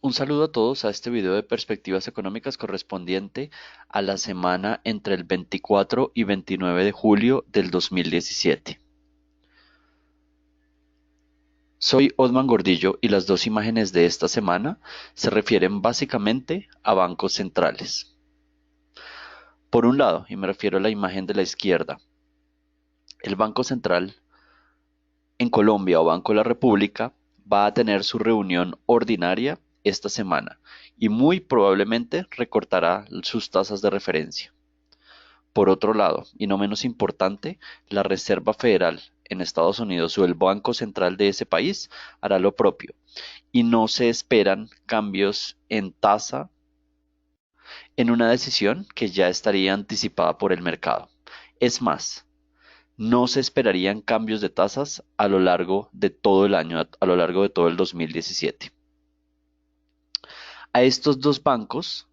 Un saludo a todos a este video de perspectivas económicas correspondiente a la semana entre el 24 y 29 de julio del 2017. Soy Osman Gordillo y las dos imágenes de esta semana se refieren básicamente a bancos centrales. Por un lado, y me refiero a la imagen de la izquierda, el Banco Central en Colombia o Banco de la República va a tener su reunión ordinaria esta semana y muy probablemente recortará sus tasas de referencia. Por otro lado, y no menos importante, la Reserva Federal en Estados Unidos o el Banco Central de ese país hará lo propio y no se esperan cambios en tasa en una decisión que ya estaría anticipada por el mercado. Es más, no se esperarían cambios de tasas a lo largo de todo el año, a lo largo de todo el 2017. A estos dos bancos,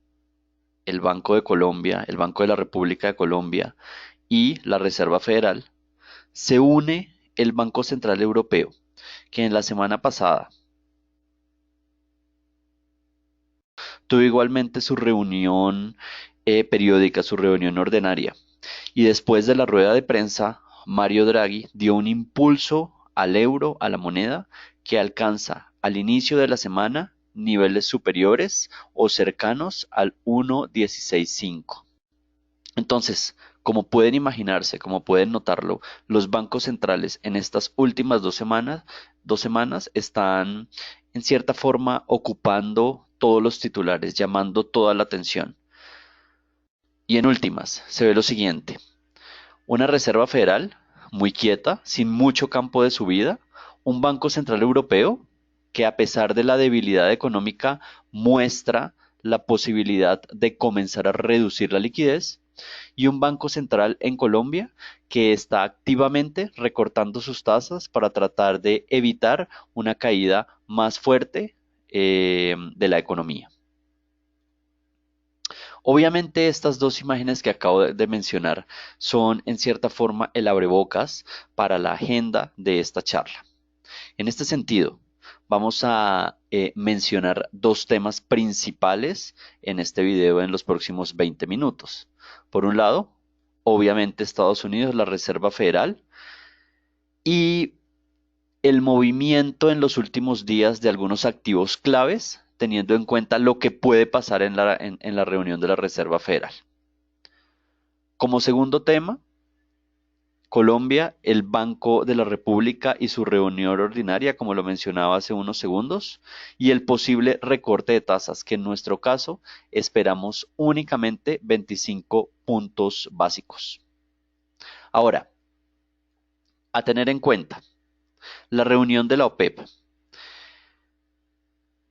el Banco de Colombia, el Banco de la República de Colombia y la Reserva Federal, se une el Banco Central Europeo, que en la semana pasada tuvo igualmente su reunión periódica, su reunión ordinaria. Y después de la rueda de prensa, Mario Draghi dio un impulso al euro, a la moneda, que alcanza al inicio de la semana niveles superiores o cercanos al 1,165. Entonces, como pueden imaginarse, como pueden notarlo, los bancos centrales en estas últimas dos semanas están en cierta forma ocupando todos los titulares, llamando toda la atención. Y en últimas, se ve lo siguiente: una Reserva Federal muy quieta, sin mucho campo de subida, un Banco Central Europeo que a pesar de la debilidad económica muestra la posibilidad de comenzar a reducir la liquidez, y un Banco Central en Colombia que está activamente recortando sus tasas para tratar de evitar una caída más fuerte de la economía. Obviamente estas dos imágenes que acabo de mencionar son en cierta forma el abrebocas para la agenda de esta charla. En este sentido, vamos a mencionar dos temas principales en este video en los próximos 20 minutos. Por un lado, obviamente Estados Unidos, la Reserva Federal y el movimiento en los últimos días de algunos activos claves, teniendo en cuenta lo que puede pasar en la reunión de la Reserva Federal. Como segundo tema, Colombia, el Banco de la República y su reunión ordinaria, como lo mencionaba hace unos segundos, y el posible recorte de tasas, que en nuestro caso esperamos únicamente 25 puntos básicos. Ahora, a tener en cuenta, la reunión de la OPEP,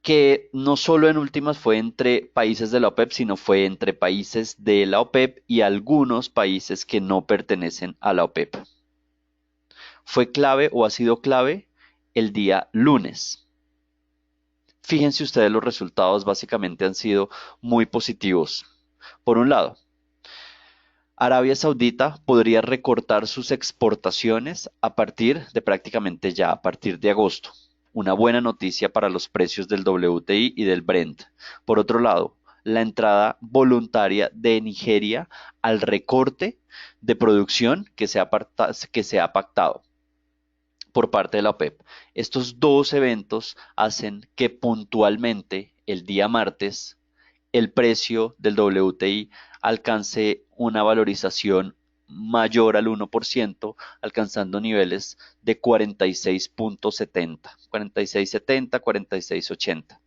que no solo en últimas fue entre países de la OPEP, sino fue entre países de la OPEP y algunos países que no pertenecen a la OPEP. Fue clave o ha sido clave el día lunes. Fíjense ustedes, los resultados básicamente han sido muy positivos. Por un lado, Arabia Saudita podría recortar sus exportaciones a partir de prácticamente ya, a partir de agosto. Una buena noticia para los precios del WTI y del Brent. Por otro lado, la entrada voluntaria de Nigeria al recorte de producción que se ha pactado por parte de la OPEP. Estos dos eventos hacen que puntualmente el día martes el precio del WTI alcance una valorización mayor al 1%, alcanzando niveles de 46.70, 46.70, 46.80.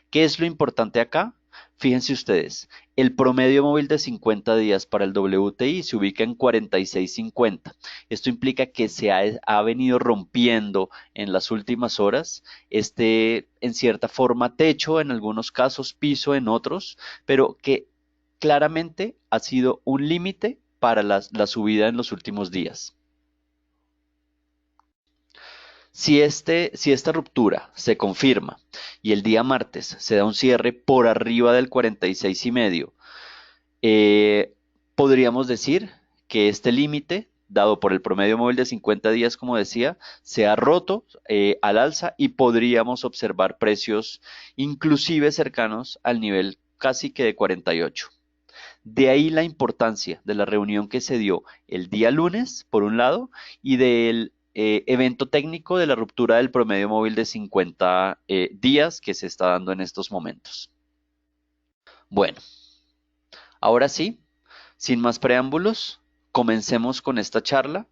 ¿Qué es lo importante acá? Fíjense ustedes, el promedio móvil de 50 días para el WTI se ubica en 46.50. Esto implica que ha venido rompiendo en las últimas horas en cierta forma, techo, en algunos casos piso en otros, pero que claramente ha sido un límite para la subida en los últimos días. Si esta ruptura se confirma y el día martes se da un cierre por arriba del 46,5, eh, podríamos decir que este límite dado por el promedio móvil de 50 días, como decía, se ha roto al alza y podríamos observar precios inclusive cercanos al nivel casi que de 48. De ahí la importancia de la reunión que se dio el día lunes, por un lado, y del evento técnico de la ruptura del promedio móvil de 50 días que se está dando en estos momentos. Bueno, ahora sí, sin más preámbulos, comencemos con esta charla.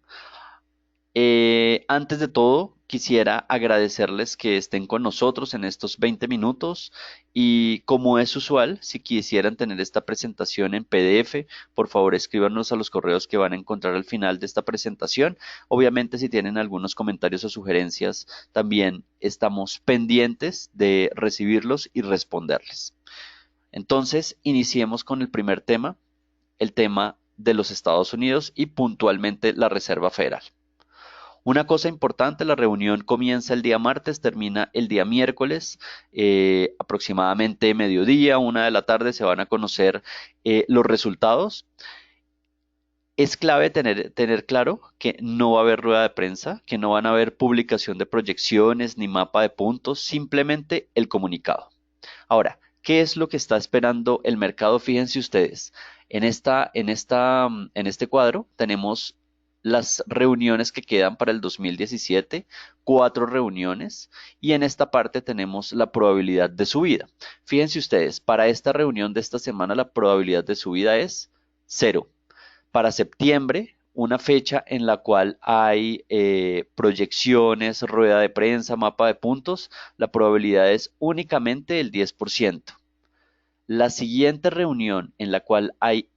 Antes de todo, quisiera agradecerles que estén con nosotros en estos 20 minutos y como es usual, si quisieran tener esta presentación en PDF, por favor escríbanos a los correos que van a encontrar al final de esta presentación. Obviamente, si tienen algunos comentarios o sugerencias, también estamos pendientes de recibirlos y responderles. Entonces, iniciemos con el primer tema, el tema de los Estados Unidos y puntualmente la Reserva Federal. Una cosa importante, la reunión comienza el día martes, termina el día miércoles, aproximadamente mediodía, 1 de la tarde, se van a conocer los resultados. Es clave tener claro que no va a haber rueda de prensa, que no van a haber publicación de proyecciones ni mapa de puntos, simplemente el comunicado. Ahora, ¿qué es lo que está esperando el mercado? Fíjense ustedes, en este cuadro tenemos las reuniones que quedan para el 2017, 4 reuniones, y en esta parte tenemos la probabilidad de subida. Fíjense ustedes, para esta reunión de esta semana la probabilidad de subida es 0. Para septiembre, una fecha en la cual hay proyecciones, rueda de prensa, mapa de puntos, la probabilidad es únicamente el 10%. La siguiente reunión en la cual hay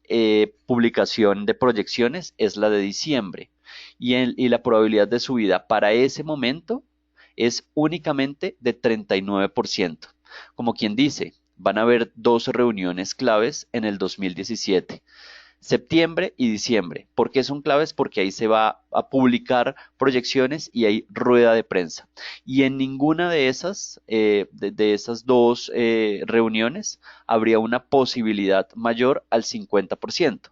publicación de proyecciones es la de diciembre y la probabilidad de subida para ese momento es únicamente de 39%. Como quien dice, van a haber 2 reuniones claves en el 2017. Septiembre y diciembre. ¿Por qué son claves? Porque ahí se va a publicar proyecciones y hay rueda de prensa. Y en ninguna de esas 2 reuniones habría una posibilidad mayor al 50%.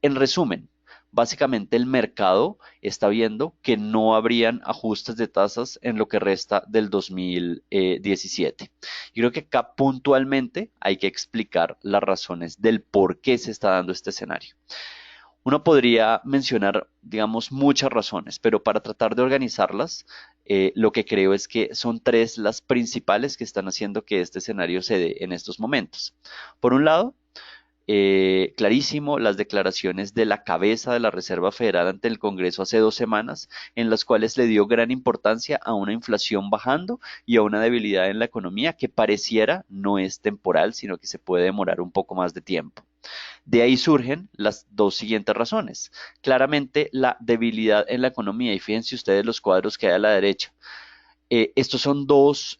En resumen, básicamente el mercado está viendo que no habrían ajustes de tasas en lo que resta del 2017. Yo creo que acá puntualmente hay que explicar las razones del por qué se está dando este escenario. Uno podría mencionar, digamos, muchas razones, pero para tratar de organizarlas, lo que creo es que son 3 las principales que están haciendo que este escenario se dé en estos momentos. Por un lado, clarísimo las declaraciones de la cabeza de la Reserva Federal ante el Congreso hace 2 semanas, en las cuales le dio gran importancia a una inflación bajando y a una debilidad en la economía que pareciera no es temporal, sino que se puede demorar un poco más de tiempo. De ahí surgen las 2 siguientes razones. Claramente la debilidad en la economía, y fíjense ustedes los cuadros que hay a la derecha. Estos son 2,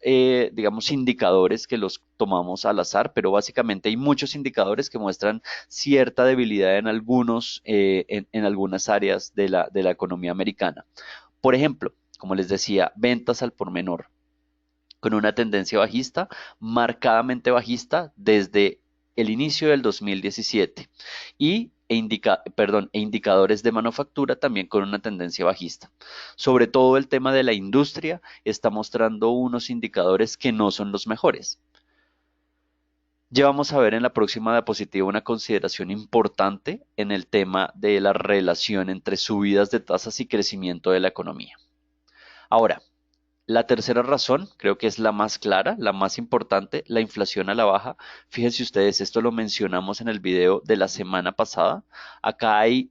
digamos, indicadores que los tomamos al azar, pero básicamente hay muchos indicadores que muestran cierta debilidad en algunas áreas de la economía americana. Por ejemplo, como les decía, ventas al por menor, con una tendencia bajista, marcadamente bajista desde el inicio del 2017 e indicadores de manufactura también con una tendencia bajista. Sobre todo el tema de la industria está mostrando unos indicadores que no son los mejores. Ya vamos a ver en la próxima diapositiva una consideración importante en el tema de la relación entre subidas de tasas y crecimiento de la economía. Ahora, la tercera razón, creo que es la más clara, la más importante, la inflación a la baja. Fíjense ustedes, esto lo mencionamos en el video de la semana pasada. Acá hay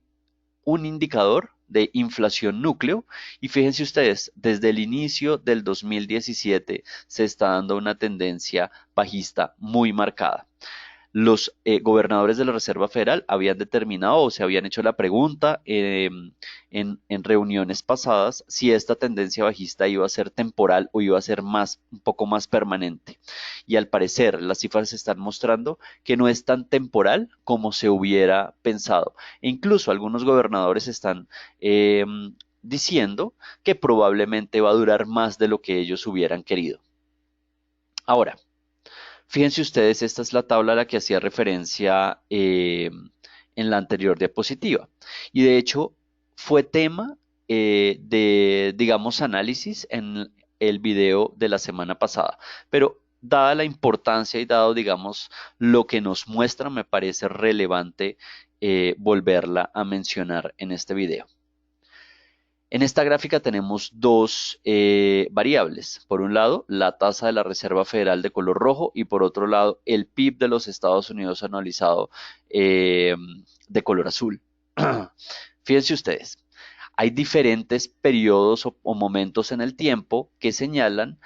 un indicador de inflación núcleo y fíjense ustedes, desde el inicio del 2017 se está dando una tendencia bajista muy marcada. Los gobernadores de la Reserva Federal habían determinado o se habían hecho la pregunta en reuniones pasadas si esta tendencia bajista iba a ser temporal o iba a ser un poco más permanente. Y al parecer las cifras están mostrando que no es tan temporal como se hubiera pensado. E incluso algunos gobernadores están diciendo que probablemente va a durar más de lo que ellos hubieran querido. Ahora, fíjense ustedes, esta es la tabla a la que hacía referencia en la anterior diapositiva. Y de hecho, fue tema de, digamos, análisis en el video de la semana pasada, pero dada la importancia y dado, digamos, lo que nos muestra, me parece relevante volverla a mencionar en este video. En esta gráfica tenemos dos variables. Por un lado, la tasa de la Reserva Federal de color rojo y por otro lado, el PIB de los Estados Unidos anualizado de color azul. Fíjense ustedes, hay diferentes periodos o momentos en el tiempo que señalan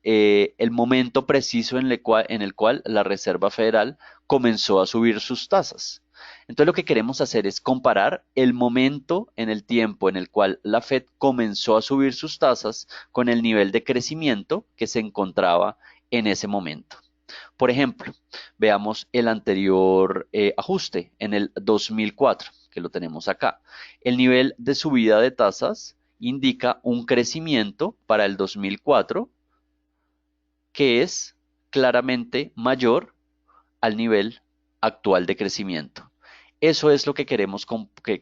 el momento preciso en el cual la Reserva Federal comenzó a subir sus tasas. Entonces lo que queremos hacer es comparar el momento en el tiempo en el cual la Fed comenzó a subir sus tasas con el nivel de crecimiento que se encontraba en ese momento. Por ejemplo, veamos el anterior ajuste en el 2004, que lo tenemos acá. El nivel de subida de tasas indica un crecimiento para el 2004 que es claramente mayor al nivel actual de crecimiento. Eso es lo que queremos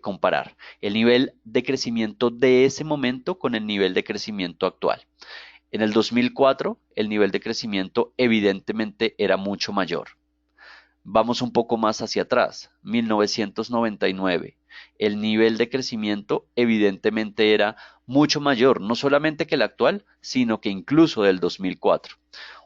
comparar, el nivel de crecimiento de ese momento con el nivel de crecimiento actual. En el 2004, el nivel de crecimiento evidentemente era mucho mayor. Vamos un poco más hacia atrás, 1999. El nivel de crecimiento evidentemente era mucho mayor, no solamente que el actual, sino que incluso del 2004.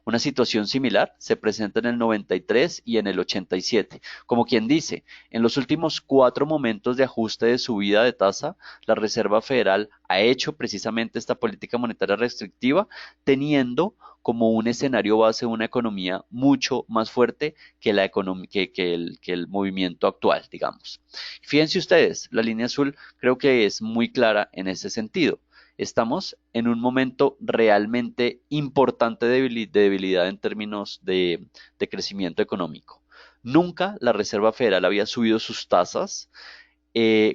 Una situación similar se presenta en el 93 y en el 87. Como quien dice, en los últimos 4 momentos de ajuste de subida de tasa, la Reserva Federal ha hecho precisamente esta política monetaria restrictiva, teniendo como un escenario base una economía mucho más fuerte que, que el movimiento actual, digamos. Fíjense ustedes, la línea azul creo que es muy clara en ese sentido. Estamos en un momento realmente importante de debilidad en términos de crecimiento económico. Nunca la Reserva Federal había subido sus tasas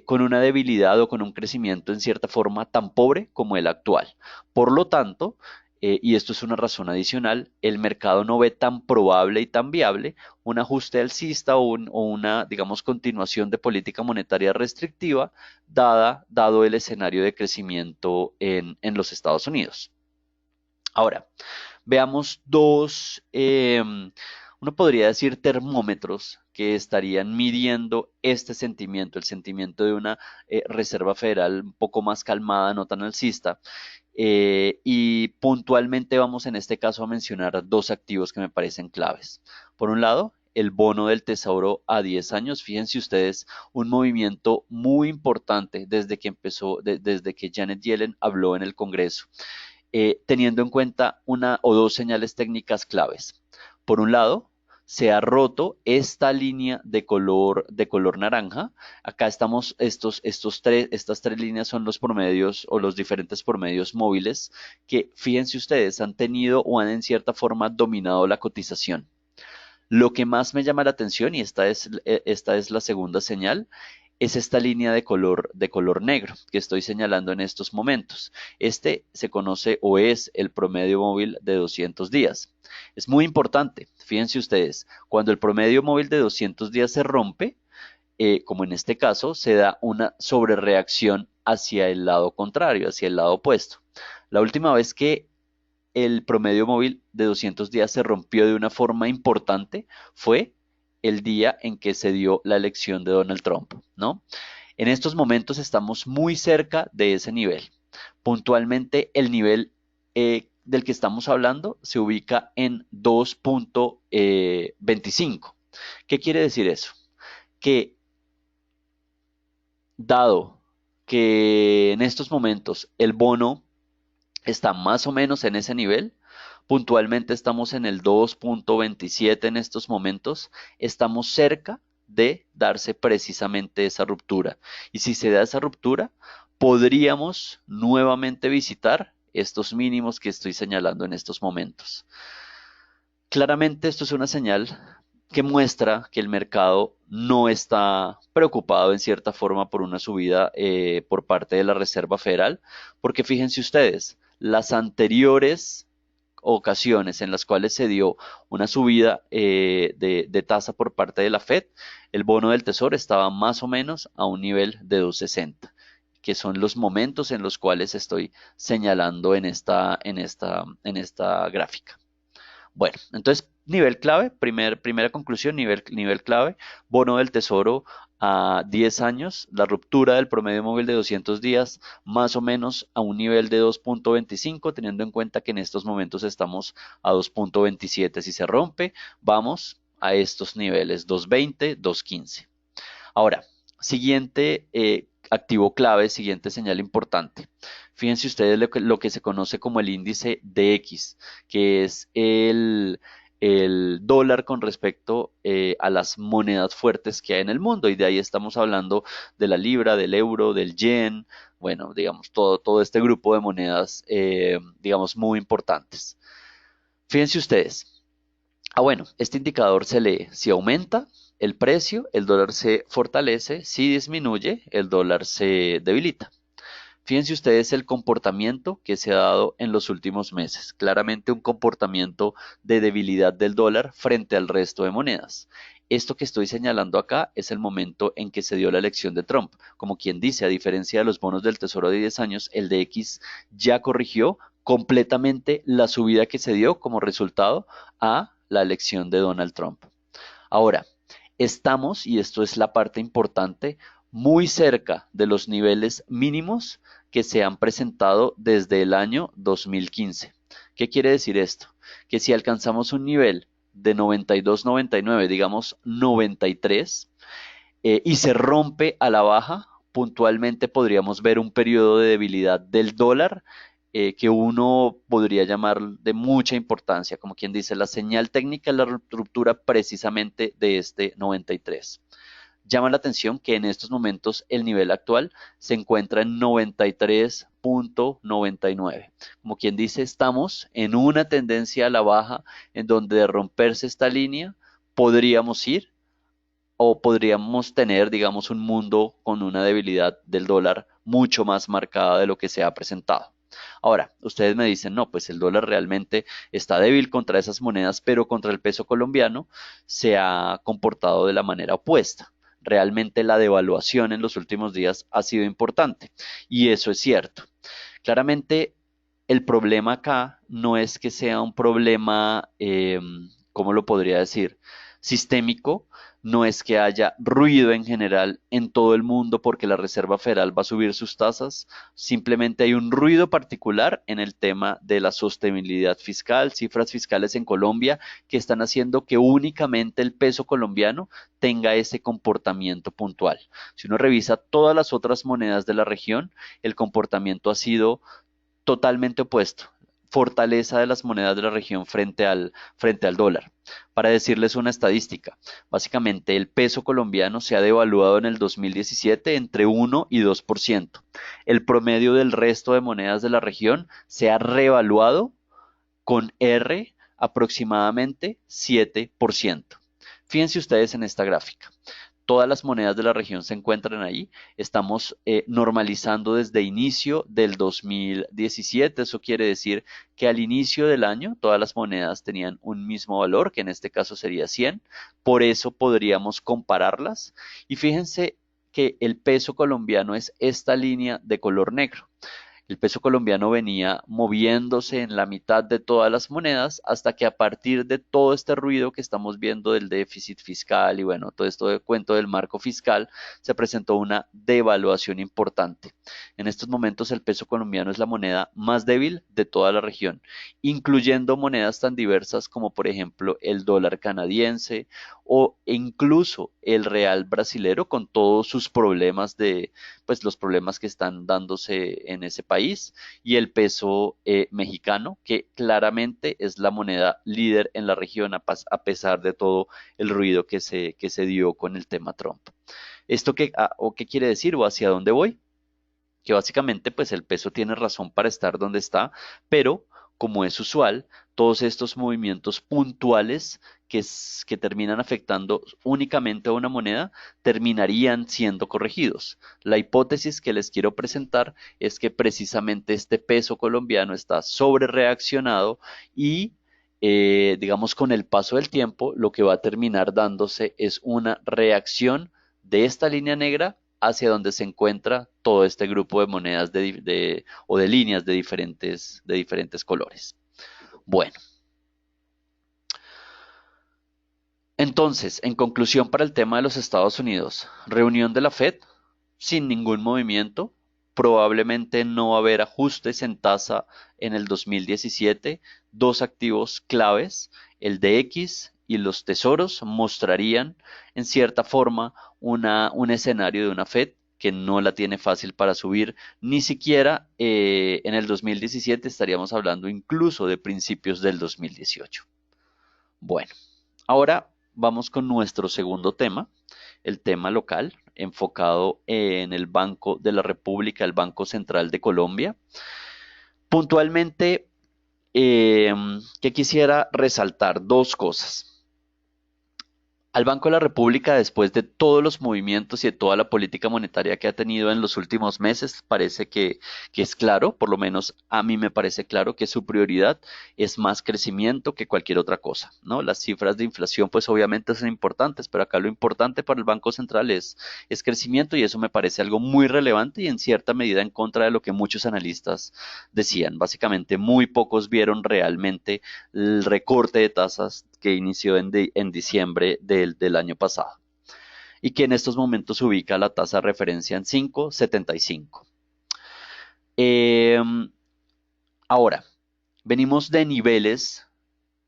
con una debilidad o con un crecimiento en cierta forma tan pobre como el actual. Por lo tanto, y esto es una razón adicional, el mercado no ve tan probable y tan viable un ajuste alcista o una, digamos, continuación de política monetaria restrictiva dado el escenario de crecimiento en los Estados Unidos. Ahora, veamos uno podría decir termómetros que estarían midiendo este sentimiento, el sentimiento de una Reserva Federal un poco más calmada, no tan alcista. Y puntualmente vamos en este caso a mencionar dos activos que me parecen claves. Por un lado, el bono del tesoro a 10 años. Fíjense ustedes, un movimiento muy importante desde que desde que Janet Yellen habló en el Congreso, teniendo en cuenta una o dos señales técnicas claves. Por un lado, se ha roto esta línea de color naranja. Acá estamos, estas tres líneas son los promedios o los diferentes promedios móviles que, fíjense ustedes, han tenido o han en cierta forma dominado la cotización. Lo que más me llama la atención, y esta es la segunda señal, es esta línea de color negro que estoy señalando en estos momentos. Este se conoce o es el promedio móvil de 200 días. Es muy importante, fíjense ustedes, cuando el promedio móvil de 200 días se rompe, como en este caso, se da una sobrereacción hacia el lado contrario, hacia el lado opuesto. La última vez que el promedio móvil de 200 días se rompió de una forma importante fue el día en que se dio la elección de Donald Trump, ¿no? En estos momentos estamos muy cerca de ese nivel. Puntualmente el nivel del que estamos hablando se ubica en 2.25. ¿Qué quiere decir eso? Que dado que en estos momentos el bono está más o menos en ese nivel. Puntualmente estamos en el 2.27 en estos momentos. Estamos cerca de darse precisamente esa ruptura. Y si se da esa ruptura, podríamos nuevamente visitar estos mínimos que estoy señalando en estos momentos. Claramente esto es una señal que muestra que el mercado no está preocupado en cierta forma por una subida por parte de la Reserva Federal, porque fíjense ustedes, las anteriores ocasiones en las cuales se dio una subida de tasa por parte de la Fed, el bono del tesoro estaba más o menos a un nivel de 2.60. que son los momentos en los cuales estoy señalando en esta gráfica. Bueno, entonces, nivel clave, primera conclusión, nivel clave, bono del tesoro a 10 años, la ruptura del promedio móvil de 200 días, más o menos a un nivel de 2.25, teniendo en cuenta que en estos momentos estamos a 2.27. Si se rompe, vamos a estos niveles, 2.20, 2.15. Ahora, siguiente activo clave, siguiente señal importante. Fíjense ustedes lo que se conoce como el índice DX, que es el dólar con respecto a las monedas fuertes que hay en el mundo. Y de ahí estamos hablando de la libra, del euro, del yen, bueno, digamos, todo este grupo de monedas, digamos, muy importantes. Fíjense ustedes, bueno, este indicador se lee si aumenta el precio, el dólar se fortalece, si disminuye, el dólar se debilita. Fíjense ustedes el comportamiento que se ha dado en los últimos meses. Claramente un comportamiento de debilidad del dólar frente al resto de monedas. Esto que estoy señalando acá es el momento en que se dio la elección de Trump. Como quien dice, a diferencia de los bonos del Tesoro de 10 años, el DX ya corrigió completamente la subida que se dio como resultado a la elección de Donald Trump. Ahora, estamos, y esto es la parte importante, muy cerca de los niveles mínimos que se han presentado desde el año 2015. ¿Qué quiere decir esto? Que si alcanzamos un nivel de 92, 99, digamos 93, y se rompe a la baja, puntualmente podríamos ver un periodo de debilidad del dólar que uno podría llamar de mucha importancia, como quien dice, la señal técnica es la ruptura precisamente de este 93. Llama la atención que en estos momentos el nivel actual se encuentra en 93.99. Como quien dice, estamos en una tendencia a la baja en donde de romperse esta línea podríamos ir o podríamos tener, digamos, un mundo con una debilidad del dólar mucho más marcada de lo que se ha presentado. Ahora, ustedes me dicen, no, pues el dólar realmente está débil contra esas monedas, pero contra el peso colombiano se ha comportado de la manera opuesta. Realmente la devaluación en los últimos días ha sido importante y eso es cierto. Claramente el problema acá no es que sea un problema, ¿cómo lo podría decir? Sistémico, no es que haya ruido en general en todo el mundo porque la Reserva Federal va a subir sus tasas, simplemente hay un ruido particular en el tema de la sostenibilidad fiscal, cifras fiscales en Colombia que están haciendo que únicamente el peso colombiano tenga ese comportamiento puntual. Si uno revisa todas las otras monedas de la región, el comportamiento ha sido totalmente opuesto. Fortaleza de las monedas de la región frente al dólar. Para decirles una estadística, básicamente el peso colombiano se ha devaluado en el 2017 entre 1 y 2%. El promedio del resto de monedas de la región se ha revaluado con R aproximadamente 7%. Fíjense ustedes en esta gráfica. Todas las monedas de la región se encuentran ahí. Estamos normalizando desde inicio del 2017. Eso quiere decir que al inicio del año todas las monedas tenían un mismo valor, que en este caso sería 100. Por eso podríamos compararlas. Y fíjense que el peso colombiano es esta línea de color negro. El peso colombiano venía moviéndose en la mitad de todas las monedas hasta que a partir de todo este ruido que estamos viendo del déficit fiscal y bueno, todo esto de cuento del marco fiscal, se presentó una devaluación importante. En estos momentos el peso colombiano es la moneda más débil de toda la región, incluyendo monedas tan diversas como por ejemplo el dólar canadiense o incluso el real brasilero con todos sus problemas pues los problemas que están dándose en ese país y el peso mexicano, que claramente es la moneda líder en la región a pesar de todo el ruido que se dio con el tema Trump. ¿Esto qué quiere decir o hacia dónde voy? Que básicamente pues el peso tiene razón para estar donde está, pero como es usual, todos estos movimientos puntuales que terminan afectando únicamente a una moneda terminarían siendo corregidos. La hipótesis que les quiero presentar es que precisamente este peso colombiano está sobre reaccionado y digamos con el paso del tiempo lo que va a terminar dándose es una reacción de esta línea negra hacia donde se encuentra todo este grupo de monedas o de líneas de diferentes colores. Bueno, entonces, en conclusión para el tema de los Estados Unidos, reunión de la Fed sin ningún movimiento, probablemente no va a haber ajustes en tasa en el 2017. Dos activos claves, el DX y los tesoros, mostrarían en cierta forma un escenario de una Fed que no la tiene fácil para subir, ni siquiera en el 2017, estaríamos hablando incluso de principios del 2018. Bueno, ahora vamos con nuestro segundo tema, el tema local, enfocado en el Banco de la República, el Banco Central de Colombia. Puntualmente, que quisiera resaltar dos cosas. Al Banco de la República, después de todos los movimientos y de toda la política monetaria que ha tenido en los últimos meses, parece que es claro, por lo menos a mí me parece claro, que su prioridad es más crecimiento que cualquier otra cosa, ¿no? Las cifras de inflación, pues obviamente son importantes, pero acá lo importante para el Banco Central es crecimiento y eso me parece algo muy relevante y en cierta medida en contra de lo que muchos analistas decían. Básicamente, muy pocos vieron realmente el recorte de tasas que inició en diciembre del año pasado y que en estos momentos ubica la tasa de referencia en 5,75. Eh, Ahora, venimos de niveles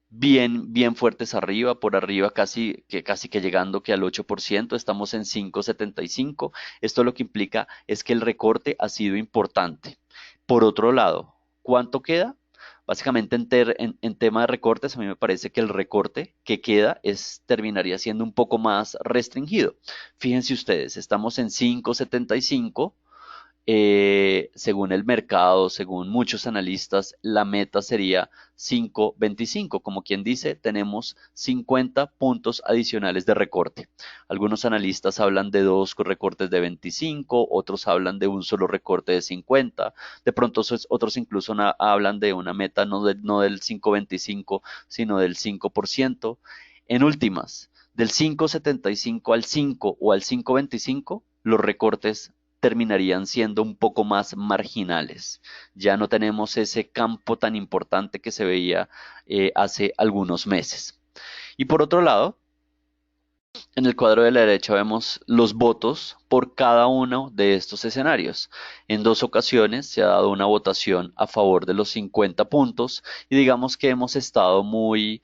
bien fuertes arriba, por arriba casi que llegando que al 8%, estamos en 5,75. Esto lo que implica es que el recorte ha sido importante. Por otro lado, ¿cuánto queda? Básicamente en tema de recortes, a mí me parece que el recorte que queda terminaría siendo un poco más restringido. Fíjense ustedes, estamos en 5,75. Según el mercado, según muchos analistas, la meta sería 5,25. Como quien dice, tenemos 50 puntos adicionales de recorte. Algunos analistas hablan de dos recortes de 25, otros hablan de un solo recorte de 50. De pronto otros incluso hablan de una meta no del 5,25, sino del 5%. En últimas, del 5,75 al 5 o al 5,25, los recortes terminarían siendo un poco más marginales. Ya no tenemos ese campo tan importante que se veía hace algunos meses. Y por otro lado, en el cuadro de la derecha vemos los votos por cada uno de estos escenarios. En dos ocasiones se ha dado una votación a favor de los 50 puntos y digamos que hemos estado muy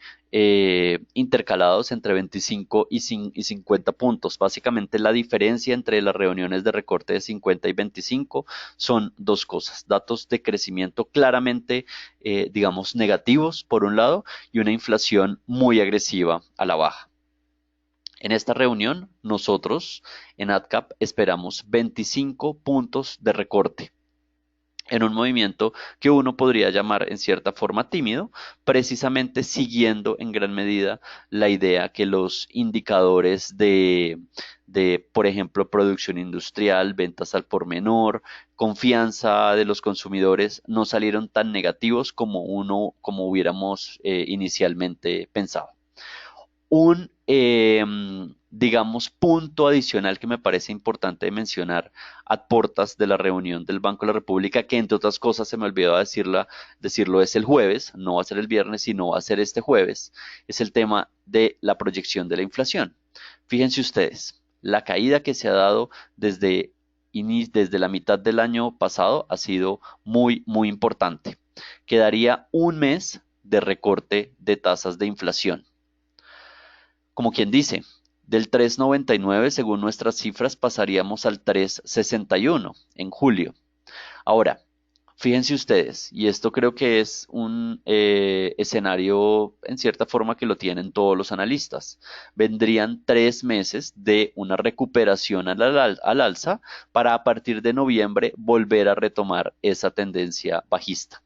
intercalados entre 25 y 50 puntos. Básicamente la diferencia entre las reuniones de recorte de 50 y 25 son dos cosas. Datos de crecimiento claramente, digamos, negativos por un lado y una inflación muy agresiva a la baja. En esta reunión, nosotros en AdCap esperamos 25 puntos de recorte en un movimiento que uno podría llamar en cierta forma tímido, precisamente siguiendo en gran medida la idea que los indicadores por ejemplo, producción industrial, ventas al por menor, confianza de los consumidores, no salieron tan negativos como hubiéramos inicialmente pensado. Un, digamos, punto adicional que me parece importante de mencionar a portas de la reunión del Banco de la República, que entre otras cosas se me olvidó decirlo, es el jueves, no va a ser el viernes, sino va a ser este jueves, es el tema de la proyección de la inflación. Fíjense ustedes, la caída que se ha dado desde la mitad del año pasado ha sido muy importante. Quedaría un mes de recorte de tasas de inflación. Como quien dice, del 3,99 según nuestras cifras pasaríamos al 3,61 en julio. Ahora, fíjense ustedes, y esto creo que es un escenario en cierta forma que lo tienen todos los analistas. Vendrían 3 meses de una recuperación al alza para a partir de noviembre volver a retomar esa tendencia bajista.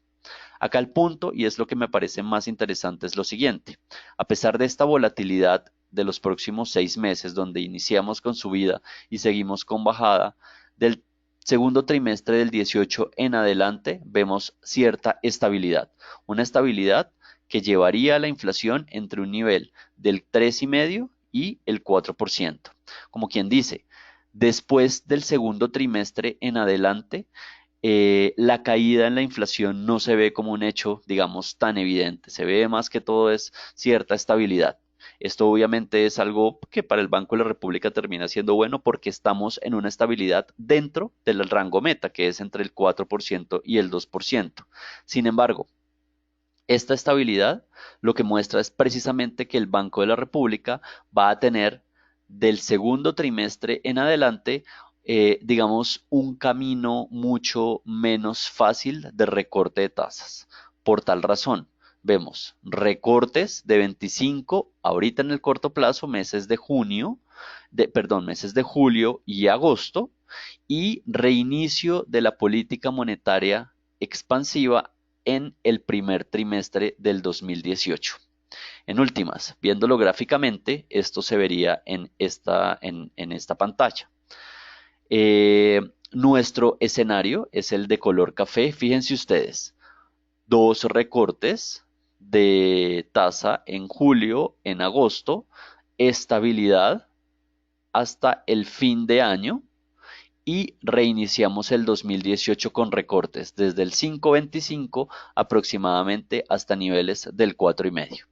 Acá el punto, y es lo que me parece más interesante, es lo siguiente. A pesar de esta volatilidad de los próximos 6 meses, donde iniciamos con subida y seguimos con bajada, del segundo trimestre del 18 en adelante vemos cierta estabilidad. Una estabilidad que llevaría a la inflación entre un nivel del 3,5% y el 4%. Como quien dice, Después del segundo trimestre en adelante, la caída en la inflación no se ve como un hecho, digamos, tan evidente. Se ve más que todo es cierta estabilidad. Esto obviamente es algo que para el Banco de la República termina siendo bueno porque estamos en una estabilidad dentro del rango meta, que es entre el 4% y el 2%. Sin embargo, esta estabilidad lo que muestra es precisamente que el Banco de la República va a tener del segundo trimestre en adelante, digamos, un camino mucho menos fácil de recorte de tasas. Por tal razón, vemos recortes de 25 ahorita en el corto plazo, meses de junio, meses de julio y agosto, y reinicio de la política monetaria expansiva en el primer trimestre del 2018. En últimas, viéndolo gráficamente, esto se vería en esta pantalla. Nuestro escenario es el de color café. Fíjense ustedes, dos recortes de tasa en julio, en agosto, estabilidad hasta el fin de año y reiniciamos el 2018 con recortes desde el 5.25 aproximadamente hasta niveles del 4.5.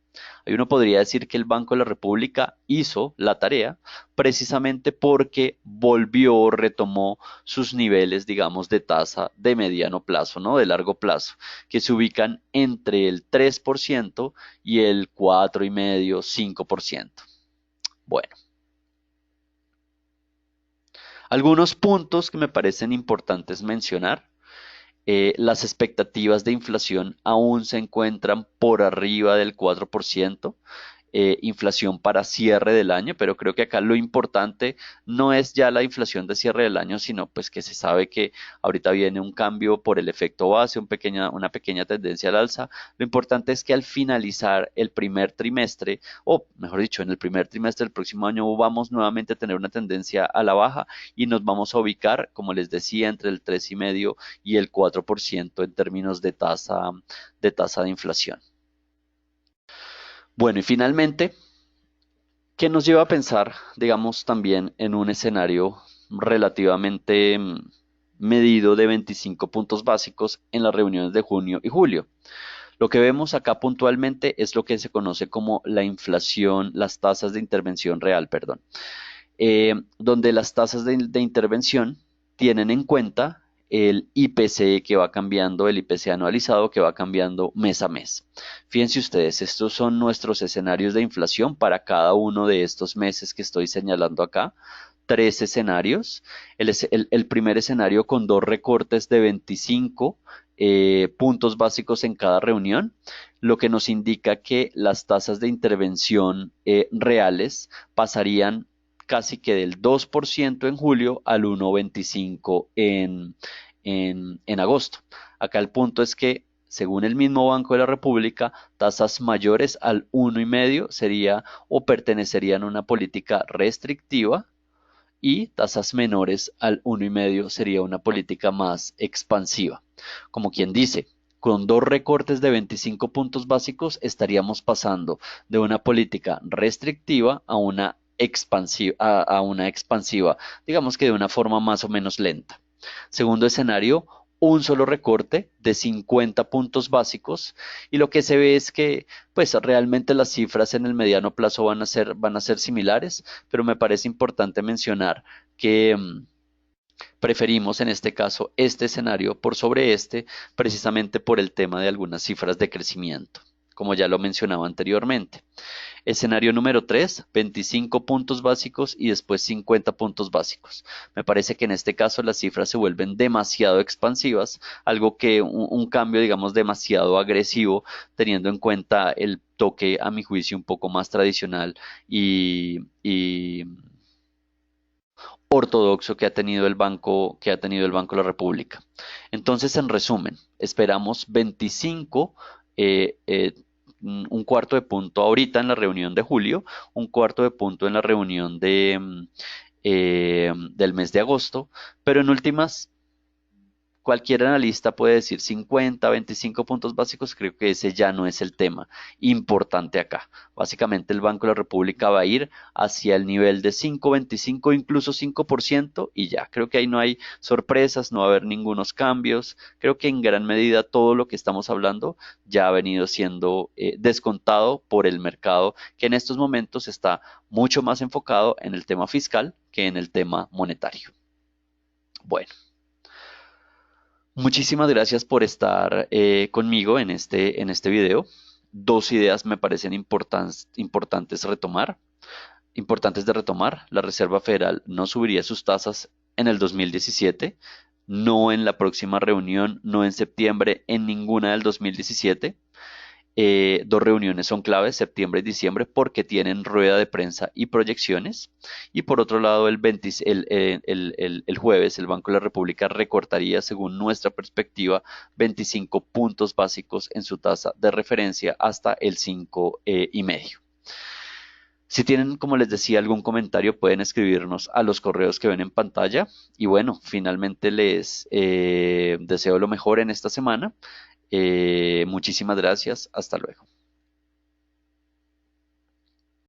Ahí uno podría decir que el Banco de la República hizo la tarea precisamente porque volvió, retomó sus niveles, digamos, de tasa de mediano plazo, ¿no? De largo plazo, que se ubican entre el 3% y el 4.5, 5%. Bueno, algunos puntos que me parecen importantes mencionar. Las expectativas de inflación aún se encuentran por arriba del 4%, inflación para cierre del año, pero creo que acá lo importante no es ya la inflación de cierre del año, sino pues que se sabe que ahorita viene un cambio por el efecto base, una pequeña tendencia al alza. Lo importante es que al finalizar el primer trimestre, o mejor dicho, en el primer trimestre del próximo año vamos nuevamente a tener una tendencia a la baja y nos vamos a ubicar, como les decía, entre el 3.5 y el 4% en términos de tasa de inflación. Bueno, y finalmente, ¿qué nos lleva a pensar, digamos, también en un escenario relativamente medido de 25 puntos básicos en las reuniones de junio y julio? Lo que vemos acá puntualmente es lo que se conoce como la inflación, las tasas de intervención real, perdón, donde las tasas de intervención tienen en cuenta el IPC que va cambiando, el IPC anualizado que va cambiando mes a mes. Fíjense ustedes, estos son nuestros escenarios de inflación para cada uno de estos meses que estoy señalando acá. Tres escenarios. El primer escenario con dos recortes de 25 puntos básicos en cada reunión, lo que nos indica que las tasas de intervención reales pasarían casi que del 2% en julio al 1.25 en agosto. Acá el punto es que, según el mismo Banco de la República, tasas mayores al 1.5 sería o pertenecerían a una política restrictiva y tasas menores al 1.5 sería una política más expansiva. Como quien dice, con dos recortes de 25 puntos básicos estaríamos pasando de una política restrictiva a una expansiva, digamos que de una forma más o menos lenta. Segundo escenario, un solo recorte de 50 puntos básicos y lo que se ve es que pues realmente las cifras en el mediano plazo van a ser similares, pero me parece importante mencionar que preferimos en este caso este escenario por sobre este, precisamente por el tema de algunas cifras de crecimiento, como ya lo mencionaba anteriormente. Escenario número 3, 25 puntos básicos y después 50 puntos básicos. Me parece que en este caso las cifras se vuelven demasiado expansivas, algo que un cambio, digamos, demasiado agresivo, teniendo en cuenta el toque, a mi juicio, un poco más tradicional y ortodoxo que ha tenido el Banco de la República. Entonces, en resumen, esperamos 25, un cuarto de punto ahorita en la reunión de julio, un cuarto de punto en la reunión del mes de agosto, pero en últimas cualquier analista puede decir 50, 25 puntos básicos, creo que ese ya no es el tema importante acá. Básicamente el Banco de la República va a ir hacia el nivel de 5,25, incluso 5% y ya, creo que ahí no hay sorpresas, no va a haber ningunos cambios. Creo que en gran medida todo lo que estamos hablando ya ha venido siendo descontado por el mercado, que en estos momentos está mucho más enfocado en el tema fiscal que en el tema monetario. Bueno, muchísimas gracias por estar conmigo en este video. Dos ideas me parecen importantes de retomar. La Reserva Federal no subiría sus tasas en el 2017, no en la próxima reunión, no en septiembre, en ninguna del 2017. Dos reuniones son claves, septiembre y diciembre, porque tienen rueda de prensa y proyecciones. Y por otro lado, el jueves, el Banco de la República recortaría, según nuestra perspectiva, 25 puntos básicos en su tasa de referencia hasta el 5,5. Si tienen, como les decía, algún comentario, pueden escribirnos a los correos que ven en pantalla. Y bueno, finalmente les deseo lo mejor en esta semana. Muchísimas gracias. Hasta luego.